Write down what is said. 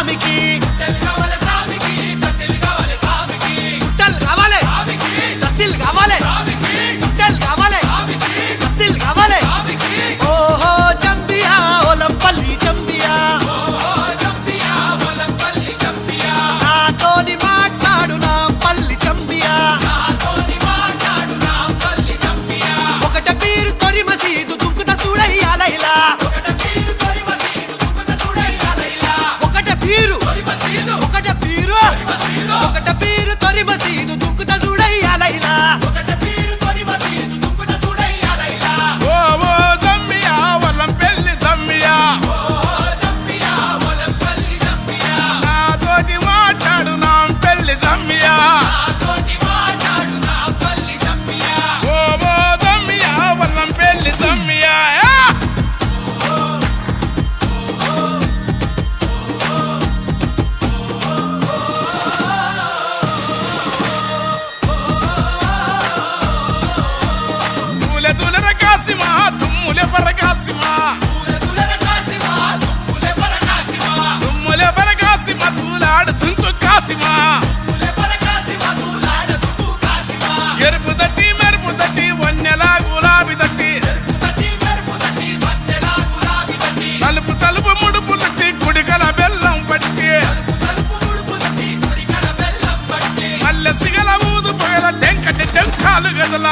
సామికి గుట్టలు కావాలి కత్తిలు కావాలి గుట్టలు కావాలి కత్తిలు కావాలి ఓహో జంబియా ఒలంపల్లి జంబియా నాతోని మాట్లాడు నా పల్లి జంబియా ఒకట పీరు తొరి మసీదు దుక్కుత చూడయ్యా లైలా ఒకట పీరు తొరి మసీదు దుక్కుత చూడయ్యా లైలా ఓ ఓ జంబియా ఒలంపల్లి జంబియా నాతోటి మాట్లాడు నా పెళ్లి జంబియా ఓ ఓ జంబియా ఒలంపల్లి జంబియా కాసిమా తుమ్ములే పరకాసిమా తుమ్ములే పరకాసిమా తూలాడు తుంకు కాసిమా ఎరుపు దట్టి మెరుపు దట్టి వన్నెలా గులాబీ దట్టి తలుపు తలుపు ముడుపు లట్టి కుడికల బెల్లం పట్టి మల్లె సిగల ఊదు పొగల టెంకటి టెంకాలు గదల